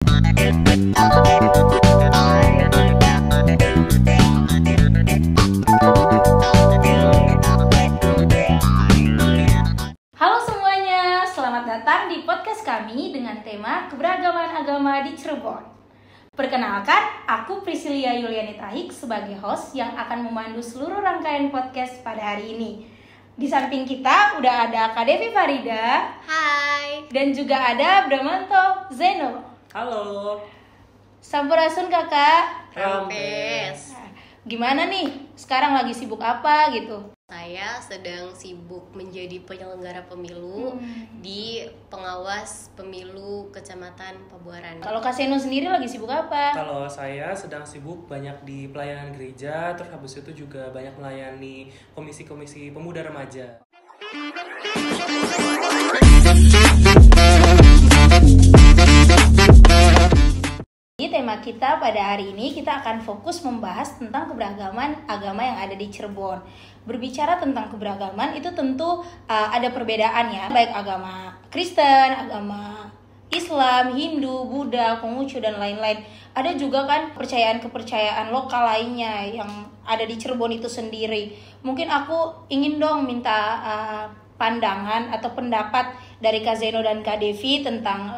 Halo semuanya, selamat datang di podcast kami dengan tema keberagaman agama di Cirebon. Perkenalkan, aku Priscilia Yulianita Hik sebagai host yang akan memandu seluruh rangkaian podcast pada hari ini. Di samping kita udah ada Kak Devi Farida. Hai. Dan juga ada Bramanto Zeno. Halo. Sampurasun kakak. Rampes. Gimana nih? Sekarang lagi sibuk apa gitu? Saya sedang sibuk menjadi penyelenggara pemilu di pengawas pemilu Kecamatan Pabuaran. Kalau Kak Zeno sendiri lagi sibuk apa? Kalau saya sedang sibuk banyak di pelayanan gereja, terus habis itu juga banyak melayani komisi-komisi pemuda remaja. Di tema kita pada hari ini kita akan fokus membahas tentang keberagaman agama yang ada di Cirebon. Berbicara tentang keberagaman itu tentu ada perbedaan ya, baik agama Kristen, agama Islam, Hindu, Buddha, Konghucu dan lain-lain. Ada juga kan kepercayaan lokal lainnya yang ada di Cirebon itu sendiri. Mungkin aku ingin dong minta pandangan atau pendapat dari Kak Zeno dan Kak Devi tentang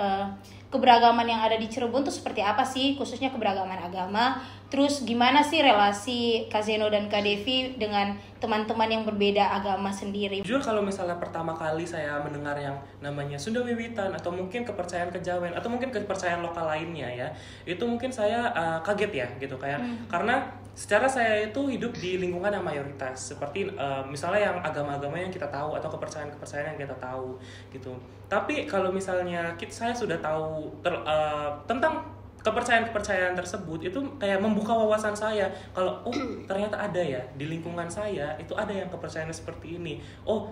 keberagaman yang ada di Cirebon itu seperti apa sih, khususnya keberagaman agama. Terus gimana sih relasi Kak Zeno dan Kak Devi dengan teman-teman yang berbeda agama sendiri? Jujur kalau misalnya pertama kali saya mendengar yang namanya Sunda Wiwitan atau mungkin kepercayaan Kejawen atau mungkin kepercayaan lokal lainnya ya, itu mungkin saya kaget ya gitu kayak karena secara saya itu hidup di lingkungan yang mayoritas seperti misalnya yang agama-agama yang kita tahu atau kepercayaan-kepercayaan yang kita tahu gitu. Tapi kalau misalnya saya sudah tahu tentang kepercayaan-kepercayaan tersebut, itu kayak membuka wawasan saya kalau ternyata ada ya di lingkungan saya itu ada yang kepercayaannya seperti ini.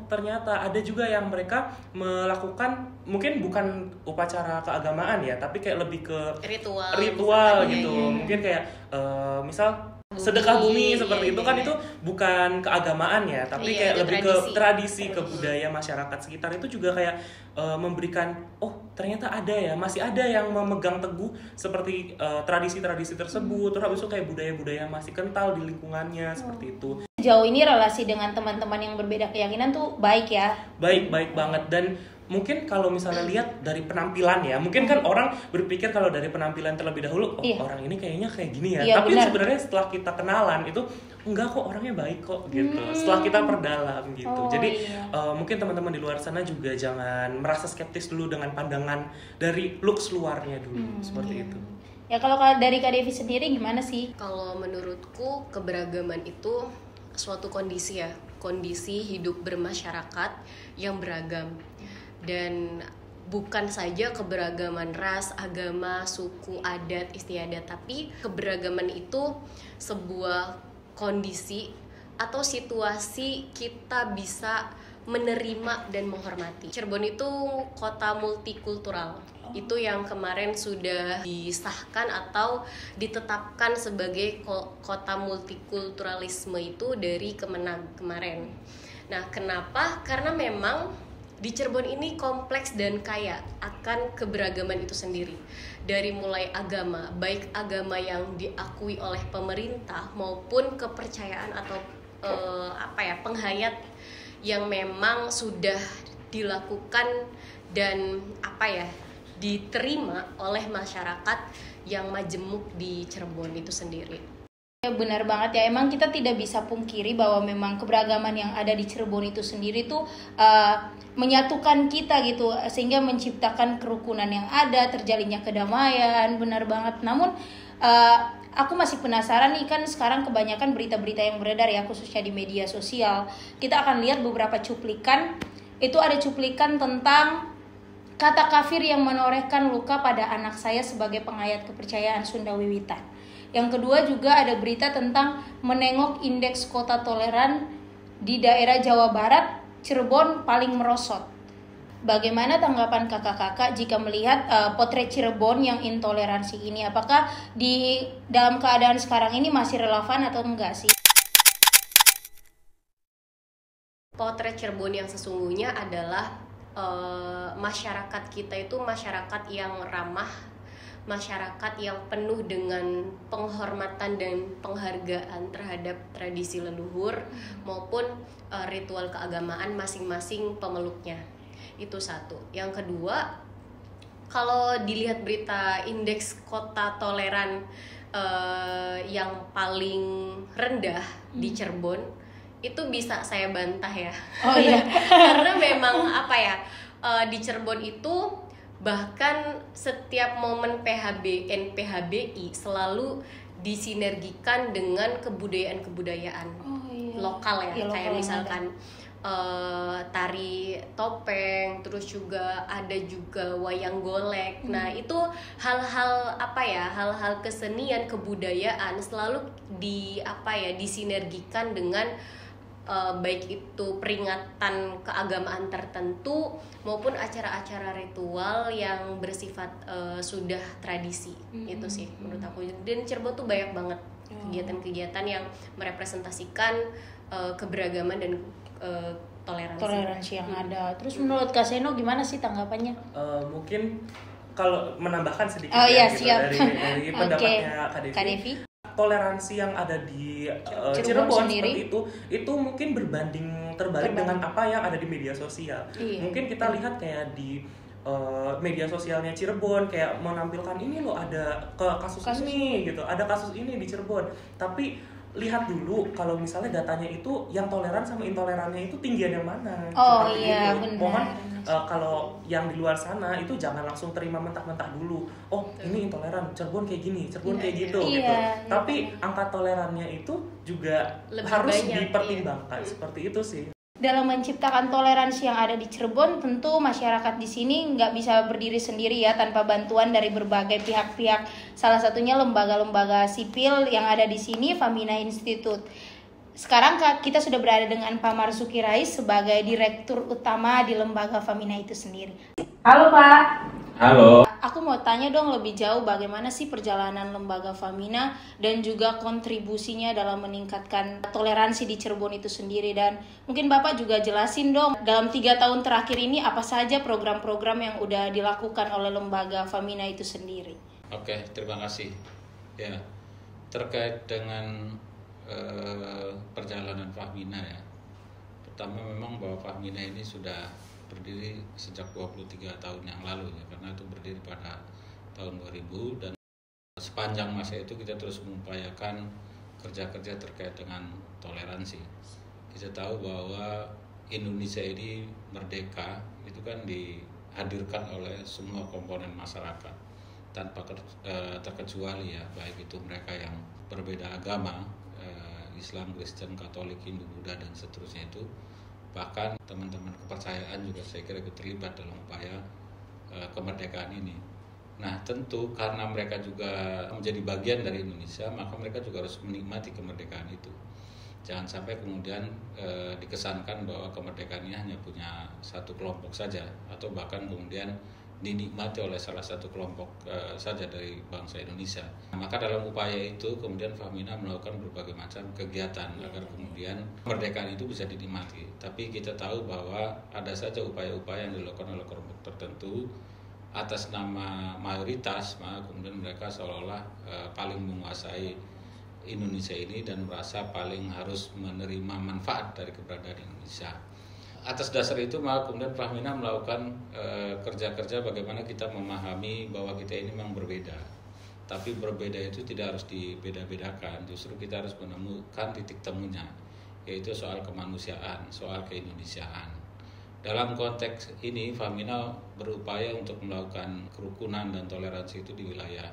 Ternyata ada juga yang mereka melakukan mungkin bukan upacara keagamaan ya, tapi kayak lebih ke ritual gitu. Mungkin kayak misal sedekah bumi seperti itu kan itu bukan keagamaan ya, tapi kayak lebih ke tradisi, ke budaya masyarakat sekitar. Itu juga kayak memberikan ternyata ada ya, masih ada yang memegang teguh seperti tradisi-tradisi tersebut. Terus habis itu kayak budaya-budaya masih kental di lingkungannya seperti itu. Jauh ini relasi dengan teman-teman yang berbeda keyakinan tuh baik ya? Baik banget. Dan mungkin kalau misalnya lihat dari penampilan ya, mungkin kan orang berpikir kalau dari penampilan terlebih dahulu, orang ini kayaknya kayak gini ya. Tapi sebenarnya setelah kita kenalan itu enggak kok, orangnya baik kok gitu. Setelah kita perdalam gitu. Jadi mungkin teman-teman di luar sana juga jangan merasa skeptis dulu dengan pandangan dari looks luarnya dulu seperti itu. Ya kalau dari Kak Devi sendiri gimana sih? Kalau menurutku keberagaman itu suatu kondisi ya, kondisi hidup bermasyarakat yang beragam. Dan bukan saja keberagaman ras, agama, suku, adat, istiadat, tapi keberagaman itu sebuah kondisi atau situasi kita bisa menerima dan menghormati. Cirebon itu kota multikultural. Itu yang kemarin sudah disahkan atau ditetapkan sebagai kota multikulturalisme itu dari Kemenag kemarin. Nah, kenapa? Karena memang di Cirebon ini kompleks dan kaya akan keberagaman itu sendiri. Dari mulai agama, baik agama yang diakui oleh pemerintah maupun kepercayaan atau penghayat yang memang sudah dilakukan dan diterima oleh masyarakat yang majemuk di Cirebon itu sendiri. Ya benar banget ya, emang kita tidak bisa pungkiri bahwa memang keberagaman yang ada di Cirebon itu sendiri tuh menyatukan kita gitu, sehingga menciptakan kerukunan yang ada, terjalinnya kedamaian, benar banget. Namun aku masih penasaran nih, kan sekarang kebanyakan berita-berita yang beredar ya, khususnya di media sosial. Kita akan lihat beberapa cuplikan, itu ada cuplikan tentang kata kafir yang menorehkan luka pada anak saya sebagai pengayat kepercayaan Sunda Wiwitan. Yang kedua juga ada berita tentang menengok indeks kota toleran di daerah Jawa Barat, Cirebon paling merosot. Bagaimana tanggapan kakak-kakak jika melihat potret Cirebon yang intoleransi ini? Apakah di dalam keadaan sekarang ini masih relevan atau enggak sih? Potret Cirebon yang sesungguhnya adalah masyarakat kita itu masyarakat yang ramah, masyarakat yang penuh dengan penghormatan dan penghargaan terhadap tradisi leluhur maupun ritual keagamaan masing-masing pemeluknya. Itu satu. Yang kedua, kalau dilihat berita indeks kota toleran yang paling rendah di Cirebon, itu bisa saya bantah ya. Oh iya. Karena memang apa ya, di Cirebon itu bahkan setiap momen PHBN PHBI selalu disinergikan dengan kebudayaan-kebudayaan lokal ya, kayak misalkan tari topeng, terus juga ada juga wayang golek. Nah, itu hal-hal apa ya, hal-hal kesenian kebudayaan selalu disinergikan dengan baik itu peringatan keagamaan tertentu maupun acara-acara ritual yang bersifat sudah tradisi. Itu sih menurut aku. Dan Cirebon tuh banyak banget kegiatan-kegiatan yang merepresentasikan keberagaman dan toleransi yang ada. Terus menurut Kak Seno gimana sih tanggapannya? Mungkin kalau menambahkan sedikit gitu, siap. dari pendapatnya Kak Devi. Toleransi yang ada di Cirebon seperti itu mungkin berbanding terbalik dengan apa yang ada di media sosial. Mungkin kita lihat kayak di media sosialnya Cirebon kayak menampilkan ini loh ada kasus ini gitu, ada kasus ini di Cirebon. Tapi lihat dulu kalau misalnya datanya itu yang toleran sama intolerannya itu tinggian yang mana. Iya benar. Mohon kalau yang di luar sana itu jangan langsung terima mentah-mentah dulu. Oh ini intoleran, Cirebon kayak gini, Cirebon kayak gitu gitu. Tapi angka tolerannya itu juga harus dipertimbangkan. Seperti itu sih. Dalam menciptakan toleransi yang ada di Cirebon, tentu masyarakat di sini nggak bisa berdiri sendiri ya tanpa bantuan dari berbagai pihak-pihak. Salah satunya lembaga-lembaga sipil yang ada di sini, Famina Institute. Sekarang kita sudah berada dengan Pak Marzuki Rais sebagai Direktur Utama di lembaga Famina itu sendiri. Halo Pak. Halo. Aku mau tanya dong lebih jauh bagaimana sih perjalanan lembaga Famina dan juga kontribusinya dalam meningkatkan toleransi di Cirebon itu sendiri, dan mungkin Bapak juga jelasin dong dalam 3 tahun terakhir ini apa saja program-program yang udah dilakukan oleh lembaga Famina itu sendiri. Oke, terima kasih. Ya, terkait dengan perjalanan Famina ya. Pertama memang bahwa Famina ini sudah berdiri sejak 23 tahun yang lalu ya, karena itu berdiri pada tahun 2000 dan sepanjang masa itu kita terus mengupayakan kerja-kerja terkait dengan toleransi. Kita tahu bahwa Indonesia ini merdeka itu kan dihadirkan oleh semua komponen masyarakat tanpa terkecuali ya, baik itu mereka yang berbeda agama, Islam, Kristen, Katolik, Hindu, Buddha dan seterusnya itu. Bahkan teman-teman kepercayaan juga saya kira ikut terlibat dalam upaya kemerdekaan ini. Nah tentu karena mereka juga menjadi bagian dari Indonesia, maka mereka juga harus menikmati kemerdekaan itu. Jangan sampai kemudian dikesankan bahwa kemerdekaan ini hanya punya satu kelompok saja, atau bahkan kemudian dinikmati oleh salah satu kelompok saja dari bangsa Indonesia. Maka dalam upaya itu kemudian Famina melakukan berbagai macam kegiatan agar kemudian kemerdekaan itu bisa dinikmati. Tapi kita tahu bahwa ada saja upaya-upaya yang dilakukan oleh kelompok tertentu atas nama mayoritas, maka kemudian mereka seolah-olah paling menguasai Indonesia ini dan merasa paling harus menerima manfaat dari keberadaan Indonesia. Atas dasar itu maka kemudian Famina melakukan kerja-kerja bagaimana kita memahami bahwa kita ini memang berbeda. Tapi berbeda itu tidak harus dibeda-bedakan, justru kita harus menemukan titik temunya, yaitu soal kemanusiaan, soal keindonesiaan. Dalam konteks ini Famina berupaya untuk melakukan kerukunan dan toleransi itu di wilayah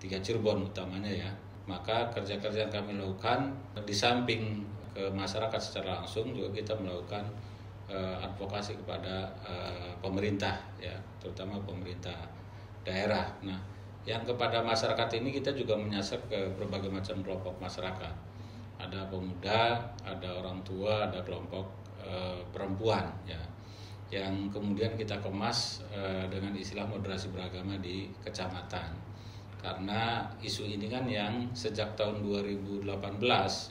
3 Cirebon utamanya ya. Maka kerja-kerja yang kami lakukan di samping ke masyarakat secara langsung juga kita melakukan advokasi kepada pemerintah ya, terutama pemerintah daerah. Nah, yang kepada masyarakat ini kita juga menyasar ke berbagai macam kelompok masyarakat. Ada pemuda, ada orang tua, ada kelompok perempuan ya, yang kemudian kita kemas dengan istilah moderasi beragama di kecamatan. Karena isu ini kan yang sejak tahun 2018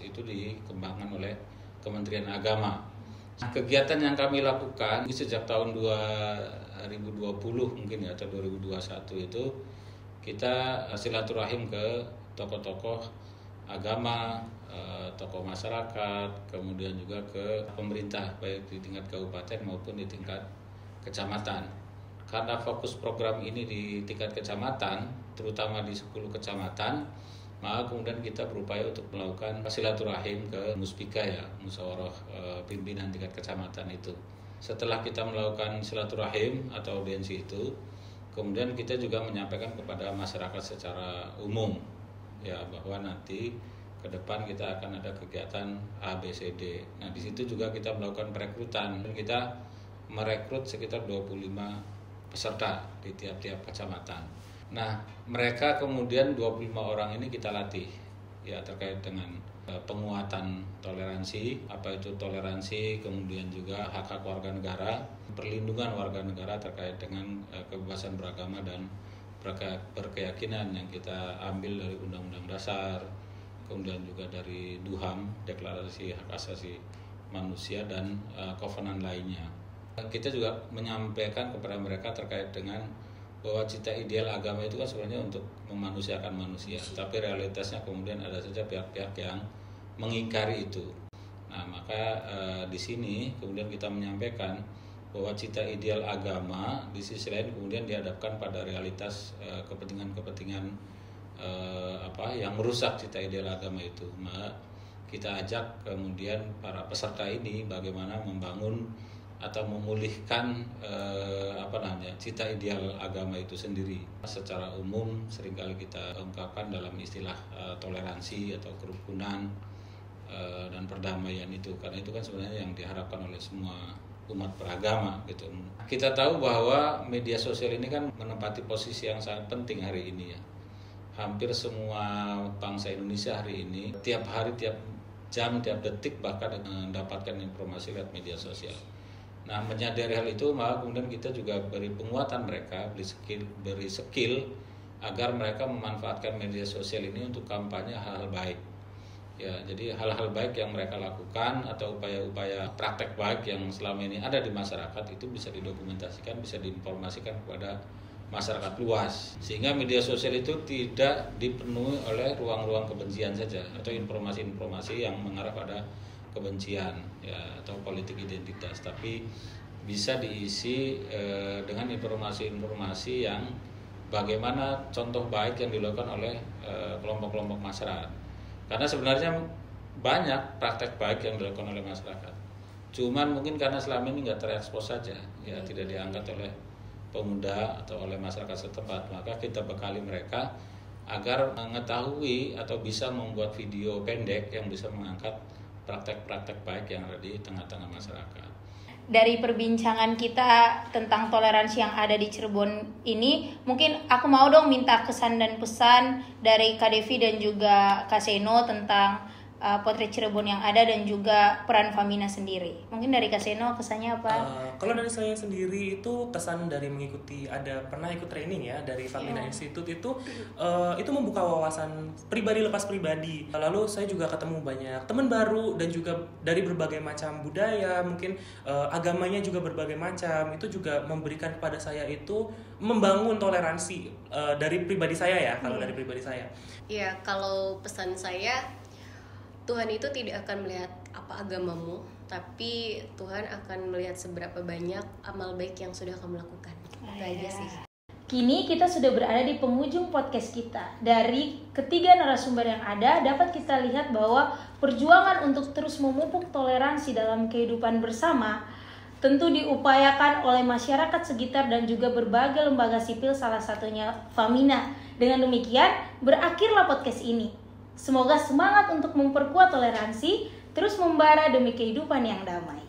itu dikembangkan oleh Kementerian Agama. Kegiatan yang kami lakukan sejak tahun 2020 mungkin ya, atau 2021 itu kita silaturahim ke tokoh-tokoh agama, tokoh masyarakat, kemudian juga ke pemerintah baik di tingkat kabupaten maupun di tingkat kecamatan. Karena fokus program ini di tingkat kecamatan, terutama di 10 kecamatan, maka kemudian kita berupaya untuk melakukan silaturahim ke Muspika ya, musyawarah pimpinan tingkat kecamatan itu. Setelah kita melakukan silaturahim atau audiensi itu, kemudian kita juga menyampaikan kepada masyarakat secara umum ya bahwa nanti ke depan kita akan ada kegiatan ABCD. Nah, di situ juga kita melakukan perekrutan. Kita merekrut sekitar 25 peserta di tiap-tiap kecamatan. Nah, mereka kemudian 25 orang ini kita latih ya terkait dengan penguatan toleransi, apa itu toleransi, kemudian juga hak-hak warga negara, perlindungan warga negara terkait dengan kebebasan beragama dan berkeyakinan yang kita ambil dari Undang-Undang Dasar, kemudian juga dari DUHAM, Deklarasi Hak Asasi Manusia, dan kovenan lainnya. Kita juga menyampaikan kepada mereka terkait dengan bahwa cita ideal agama itu kan sebenarnya untuk memanusiakan manusia, tapi realitasnya kemudian ada saja pihak-pihak yang mengingkari itu. Nah, maka di sini kemudian kita menyampaikan bahwa cita ideal agama di sisi lain kemudian dihadapkan pada realitas kepentingan-kepentingan yang merusak cita ideal agama itu. Maka kita ajak kemudian para peserta ini bagaimana membangun atau memulihkan cita ideal agama itu sendiri. Secara umum seringkali kita ungkapkan dalam istilah toleransi atau kerukunan dan perdamaian itu, karena itu kan sebenarnya yang diharapkan oleh semua umat beragama gitu. Kita tahu bahwa media sosial ini kan menempati posisi yang sangat penting hari ini ya. Hampir semua bangsa Indonesia hari ini tiap hari, tiap jam, tiap detik bahkan mendapatkan informasi lewat media sosial. Nah, menyadari hal itu, maka kemudian kita juga beri penguatan mereka, beri skill agar mereka memanfaatkan media sosial ini untuk kampanye hal-hal baik. Ya, jadi hal-hal baik yang mereka lakukan atau upaya-upaya praktek baik yang selama ini ada di masyarakat itu bisa didokumentasikan, bisa diinformasikan kepada masyarakat luas. Sehingga media sosial itu tidak dipenuhi oleh ruang-ruang kebencian saja atau informasi-informasi yang mengarah pada kebencian ya atau politik identitas, tapi bisa diisi dengan informasi-informasi yang bagaimana contoh baik yang dilakukan oleh kelompok-kelompok masyarakat. Karena sebenarnya banyak praktek baik yang dilakukan oleh masyarakat. Cuman mungkin karena selama ini nggak terekspos saja, ya tidak diangkat oleh pemuda atau oleh masyarakat setempat. Maka kita bekali mereka agar mengetahui atau bisa membuat video pendek yang bisa mengangkat praktek-praktek baik yang ada di tengah-tengah masyarakat. Dari perbincangan kita tentang toleransi yang ada di Cirebon ini, mungkin aku mau dong minta kesan dan pesan dari Kak Devi dan juga Kak Seno tentang potret Cirebon yang ada dan juga peran Famina sendiri. Mungkin dari Kak Seno kesannya apa? Kalau dari saya sendiri itu kesan dari mengikuti, pernah ikut training ya dari Famina Institute itu membuka wawasan pribadi lepas pribadi. Lalu saya juga ketemu banyak teman baru dan juga dari berbagai macam budaya, mungkin agamanya juga berbagai macam. Itu juga memberikan kepada saya itu membangun toleransi dari pribadi saya ya. Kalau dari pribadi saya. Iya, kalau pesan saya, Tuhan itu tidak akan melihat apa agamamu, tapi Tuhan akan melihat seberapa banyak amal baik yang sudah kamu lakukan. Itu aja sih. Kini kita sudah berada di penghujung podcast kita. Dari ketiga narasumber yang ada, dapat kita lihat bahwa perjuangan untuk terus memupuk toleransi dalam kehidupan bersama tentu diupayakan oleh masyarakat sekitar dan juga berbagai lembaga sipil, salah satunya Famina. Dengan demikian, berakhirlah podcast ini. Semoga semangat untuk memperkuat toleransi terus membara demi kehidupan yang damai.